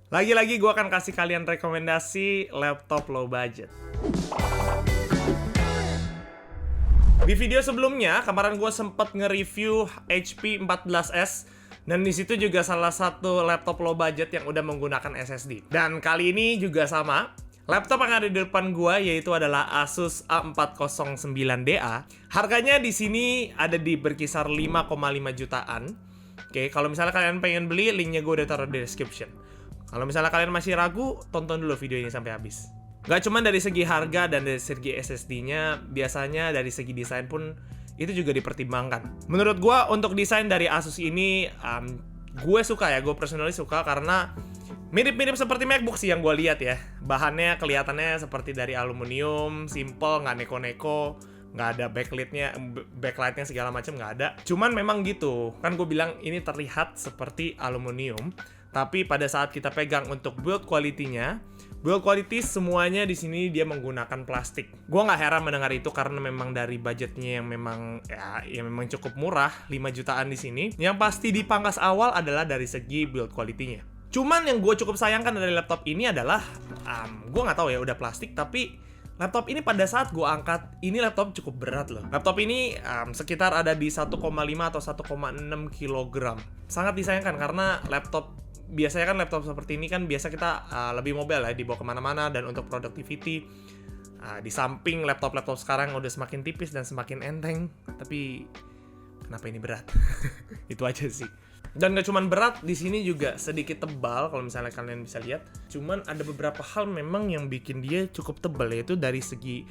Lagi-lagi gue akan kasih kalian rekomendasi laptop low budget. Di video sebelumnya, kemarin gue sempet nge-review HP 14S. Dan di situ juga salah satu laptop low budget yang udah menggunakan SSD. Dan kali ini juga sama. Laptop yang ada di depan gua yaitu adalah Asus A409DA. Harganya di sini ada di berkisar 5,5 jutaan. Oke, kalau misalnya kalian pengen beli, linknya gue udah taruh di description. Kalau misalnya kalian masih ragu, tonton dulu video ini sampai habis. Gak cuma dari segi harga dan dari segi SSD-nya, biasanya dari segi desain pun itu juga dipertimbangkan. Menurut gue untuk desain dari Asus ini, gue suka ya, gue personally suka karena mirip-mirip seperti MacBook sih yang gue lihat ya. Bahannya kelihatannya seperti dari aluminium, simple, nggak neko-neko, nggak ada backlightnya segala macam nggak ada. Cuman memang gitu, kan gue bilang ini terlihat seperti aluminium, tapi pada saat kita pegang untuk build quality-nya, build quality semuanya di sini dia menggunakan plastik. Gue nggak heran mendengar itu karena memang dari budgetnya yang memang memang cukup murah, 5 jutaan di sini. Yang pasti di pangkas awal adalah dari segi build quality-nya. Cuman yang gue cukup sayangkan dari laptop ini adalah, gue nggak tahu ya udah plastik, tapi laptop ini pada saat gue angkat, ini laptop cukup berat loh. Laptop ini sekitar ada di 1,5 atau 1,6 kilogram. Sangat disayangkan karena biasanya kan laptop seperti ini kan biasa kita lebih mobile ya, dibawa kemana-mana dan untuk productivity. Di samping laptop-laptop sekarang udah semakin tipis dan semakin enteng, tapi kenapa ini berat? Itu aja sih. Dan gak cuman berat, di sini juga sedikit tebal kalau misalnya kalian bisa lihat. Cuman ada beberapa hal memang yang bikin dia cukup tebal, yaitu dari segi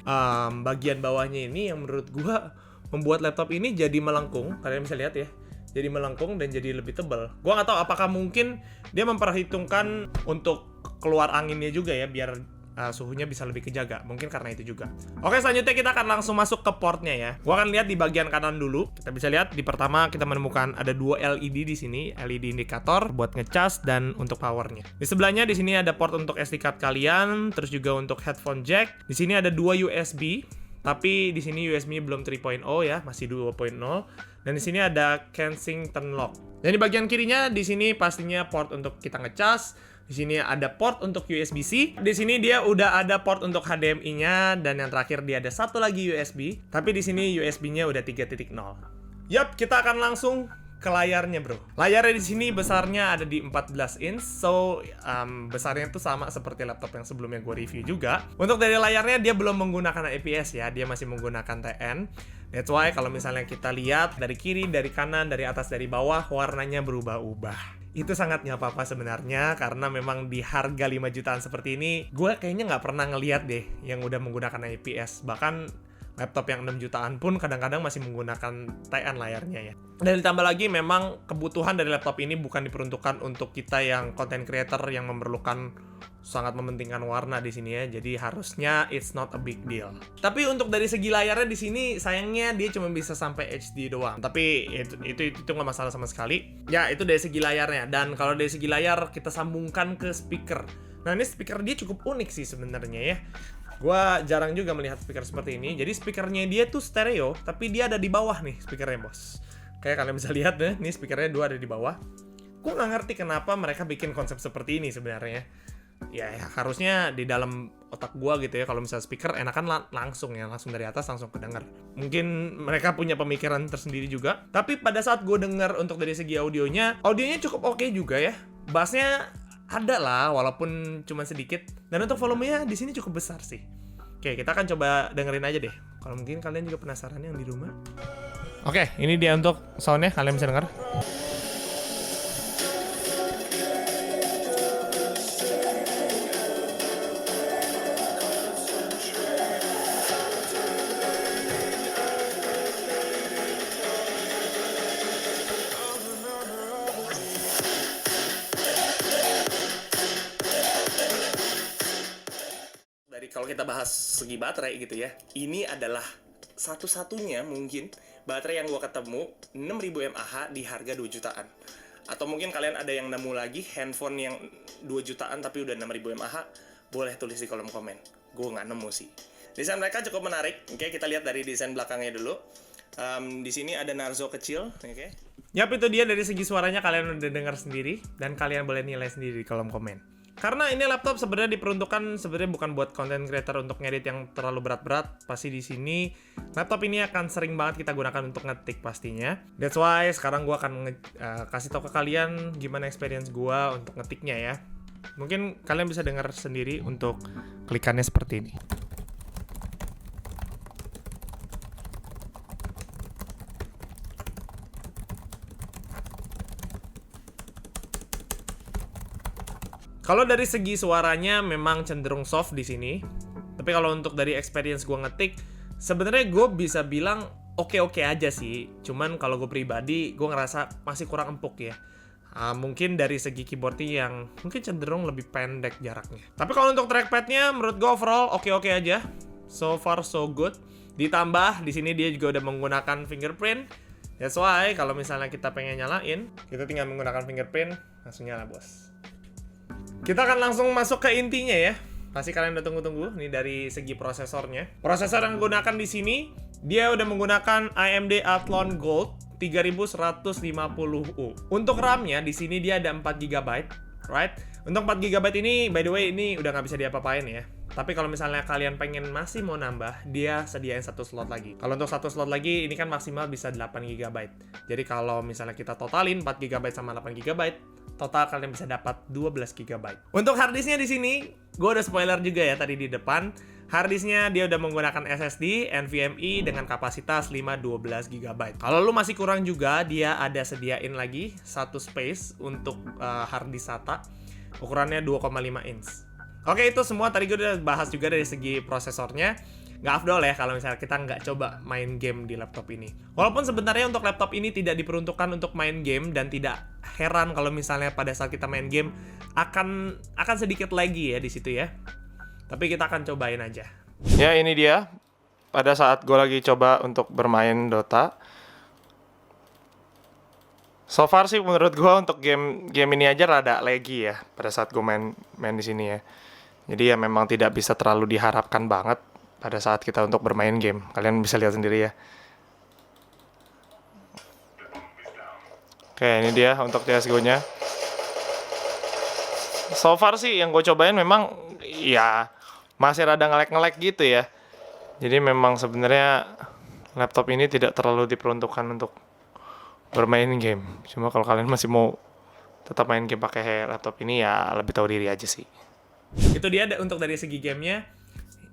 bagian bawahnya ini yang menurut gua membuat laptop ini jadi melengkung. Kalian bisa lihat ya, jadi melengkung dan jadi lebih tebal. Gua nggak tahu apakah mungkin dia memperhitungkan untuk keluar anginnya juga ya, biar suhunya bisa lebih kejaga. Mungkin karena itu juga. Oke, selanjutnya kita akan langsung masuk ke portnya ya. Gua akan lihat di bagian kanan dulu. Kita bisa lihat di pertama kita menemukan ada 2 LED di sini, LED indikator buat ngecas dan untuk powernya. Di sebelahnya di sini ada port untuk SD card kalian, terus juga untuk headphone jack. Di sini ada 2 USB. Tapi di sini USB belum 3.0 ya, masih 2.0. Dan di sini ada Kensington lock. Dan di bagian kirinya di sini pastinya port untuk kita ngecas. Di sini ada port untuk USB-C. Di sini dia udah ada port untuk HDMI-nya dan yang terakhir dia ada satu lagi USB. Tapi di sini USB-nya udah 3.0. Yup, kita akan langsung ke layarnya, bro. Layarnya di sini besarnya ada di 14 inch. So, besarnya itu sama seperti laptop yang sebelumnya gue review juga. Untuk dari layarnya dia belum menggunakan IPS ya, dia masih menggunakan TN. That's why kalau misalnya kita lihat dari kiri, dari kanan, dari atas, dari bawah, warnanya berubah-ubah. Itu sangat nggak apa-apa sebenarnya, karena memang di harga 5 jutaan seperti ini, gue kayaknya nggak pernah ngeliat deh yang udah menggunakan IPS. Bahkan laptop yang 6 jutaan pun kadang-kadang masih menggunakan TN layarnya ya. Dan ditambah lagi memang kebutuhan dari laptop ini bukan diperuntukkan untuk kita yang content creator yang memerlukan sangat mementingkan warna di sini ya. Jadi harusnya it's not a big deal. Tapi untuk dari segi layarnya di sini sayangnya dia cuma bisa sampai HD doang. Tapi itu nggak masalah sama sekali. Ya, itu dari segi layarnya. Dan kalau dari segi layar kita sambungkan ke speaker. Nah, ini speaker dia cukup unik sih sebenarnya ya. Gua jarang juga melihat speaker seperti ini. Jadi speakernya dia tuh stereo, tapi dia ada di bawah nih speakernya, bos. Kayak kalian bisa lihat deh, nih speakernya 2 ada di bawah. Gue nggak ngerti kenapa mereka bikin konsep seperti ini sebenarnya. Ya, harusnya di dalam otak gua gitu ya, kalau misalnya speaker enakan langsung dari atas langsung kedenger. Mungkin mereka punya pemikiran tersendiri juga. Tapi pada saat gue denger untuk dari segi audionya cukup oke juga ya. Bassnya ada lah, walaupun cuma sedikit. Dan untuk volumenya di sini cukup besar sih. Oke, kita akan coba dengerin aja deh. Kalau mungkin kalian juga penasaran yang di rumah. Oke, ini dia untuk soundnya, kalian bisa dengar. Kalau kita bahas segi baterai gitu ya, ini adalah satu-satunya mungkin baterai yang gua ketemu 6000 mAh di harga 2 jutaan. Atau mungkin kalian ada yang nemu lagi handphone yang 2 jutaan tapi udah 6000 mAh, boleh tulis di kolom komen. Gua nggak nemu sih. Desain mereka cukup menarik. Oke, kita lihat dari desain belakangnya dulu. Di sini ada Narzo kecil, oke. Yap, itu dia dari segi suaranya kalian udah dengar sendiri dan kalian boleh nilai sendiri di kolom komen. Karena ini laptop sebenarnya diperuntukkan sebenarnya bukan buat content creator untuk ngedit yang terlalu berat-berat. Pasti di sini laptop ini akan sering banget kita gunakan untuk ngetik pastinya. That's why sekarang gue akan kasih tau ke kalian gimana experience gue untuk ngetiknya ya. Mungkin kalian bisa dengar sendiri untuk klikannya seperti ini. Kalau dari segi suaranya memang cenderung soft di sini. Tapi kalau untuk dari experience gue ngetik, sebenarnya gue bisa bilang oke-oke aja sih. Cuman kalau gue pribadi, gue ngerasa masih kurang empuk ya. Mungkin dari segi keyboardnya yang mungkin cenderung lebih pendek jaraknya. Tapi kalau untuk trackpadnya, menurut gue overall oke-oke aja. So far so good. Ditambah di sini dia juga udah menggunakan fingerprint. That's why kalau misalnya kita pengen nyalain, kita tinggal menggunakan fingerprint, langsung nyala bos. Kita akan langsung masuk ke intinya ya. Pasti kalian udah tunggu-tunggu nih dari segi prosesornya. Prosesor yang digunakan di sini dia udah menggunakan AMD Athlon Gold 3150U. Untuk RAM-nya di sini dia ada 4 GB, right? Untuk 4 GB ini by the way ini udah nggak bisa diapa-apain ya. Tapi kalau misalnya kalian pengen masih mau nambah, dia sediain satu slot lagi. Kalau untuk satu slot lagi, ini kan maksimal bisa 8 GB. Jadi kalau misalnya kita totalin 4 GB sama 8 GB, total kalian bisa dapat 12 GB. Untuk harddisknya di sini, gue udah spoiler juga ya tadi di depan. Harddisknya dia udah menggunakan SSD NVMe dengan kapasitas 512 GB. Kalau lu masih kurang juga, dia ada sediain lagi satu space untuk harddisk SATA. Ukurannya 2,5 inch. Oke, itu semua tadi gue udah bahas juga dari segi prosesornya. Nggak afdol ya kalau misalnya kita nggak coba main game di laptop ini. Walaupun sebenarnya untuk laptop ini tidak diperuntukkan untuk main game dan tidak heran kalau misalnya pada saat kita main game akan sedikit lagi ya di situ ya. Tapi kita akan cobain aja. Ya ini dia. Pada saat gue lagi coba untuk bermain Dota. So far sih menurut gue untuk game ini aja rada laggy ya pada saat gue main di sini ya. Jadi ya memang tidak bisa terlalu diharapkan banget pada saat kita untuk bermain game. Kalian bisa lihat sendiri ya. Oke, ini dia untuk CSGO-nya. So far sih yang gue cobain memang ya masih rada nge-lag gitu ya. Jadi memang sebenarnya laptop ini tidak terlalu diperuntukkan untuk bermain game. Cuma kalau kalian masih mau tetap main game pakai laptop ini ya lebih tahu diri aja sih. Itu dia untuk dari segi gamenya.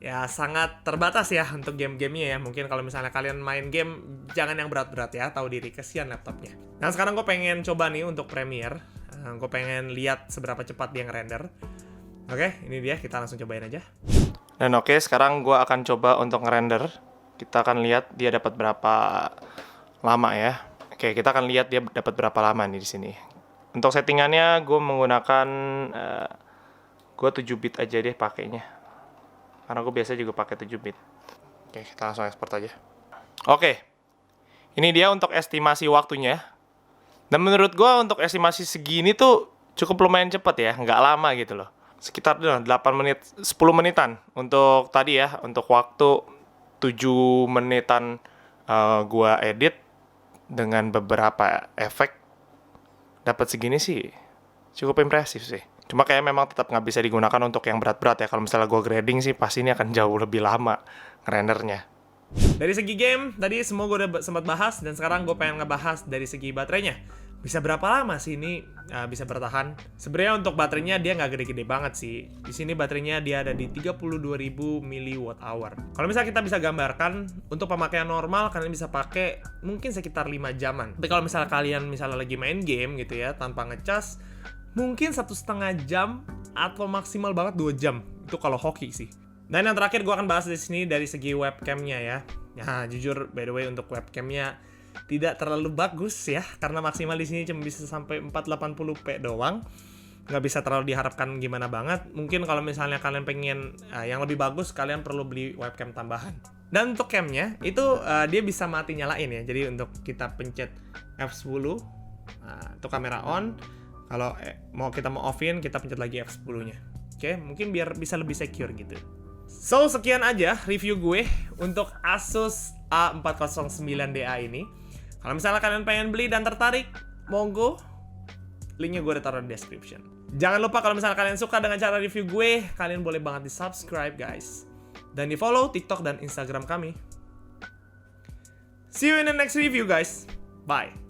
Ya sangat terbatas ya untuk game-gamenya ya. Mungkin kalau misalnya kalian main game jangan yang berat-berat ya, tahu diri, kesian laptopnya. Nah sekarang gue pengen coba nih untuk Premiere. Gue pengen lihat seberapa cepat dia ngerender. Oke, ini dia, kita langsung cobain aja. Dan oke, sekarang gue akan coba untuk ngerender. Kita akan lihat dia dapat berapa lama ya. Oke, kita akan lihat dia dapat berapa lama nih di sini. Untuk settingannya gue menggunakan gue 7 bit aja deh pakainya. Karena gue biasa juga pakai 7 bit. Oke, kita langsung ekspor aja. Oke. Ini dia untuk estimasi waktunya. Dan menurut gue untuk estimasi segini tuh cukup lumayan cepat ya, nggak lama gitu loh. Sekitar 8 menit, 10 menitan untuk tadi ya, untuk waktu 7 menitan gue edit dengan beberapa efek dapat segini sih cukup impresif sih. Cuma kayak memang tetap nggak bisa digunakan untuk yang berat-berat ya. Kalau misalnya gue grading sih pasti ini akan jauh lebih lama ngerendernya. Dari segi game, tadi semua gue udah sempat bahas. Dan sekarang gue pengen ngebahas dari segi baterainya. Bisa berapa lama sih ini bisa bertahan? Sebenarnya untuk baterainya dia nggak gede-gede banget sih. Di sini baterainya dia ada di 32.000 mAh. Kalau misalnya kita bisa gambarkan, untuk pemakaian normal kalian bisa pakai mungkin sekitar 5 jaman. Tapi kalau misalnya kalian lagi main game gitu ya, tanpa ngecas, mungkin 1,5 jam atau maksimal banget 2 jam. Itu kalau hoki sih. Dan yang terakhir gue akan bahas di sini dari segi webcamnya ya. Nah, jujur by the way untuk webcamnya tidak terlalu bagus ya, karena maksimal di sini cuma bisa sampai 480p doang. Nggak bisa terlalu diharapkan gimana banget. Mungkin kalau misalnya kalian pengen yang lebih bagus, kalian perlu beli webcam tambahan. Dan untuk camnya itu dia bisa mati nyalain ya. Jadi untuk kita pencet F10 itu kamera on. Kalau kita mau offin, kita pencet lagi F10-nya. Oke, mungkin biar bisa lebih secure gitu. So, sekian aja review gue untuk Asus A409DA ini. Kalau misalnya kalian pengen beli dan tertarik, monggo. Linknya gue udah taruh di description. Jangan lupa kalau misalnya kalian suka dengan cara review gue, kalian boleh banget di subscribe guys. Dan di follow TikTok dan Instagram kami. See you in the next review guys. Bye.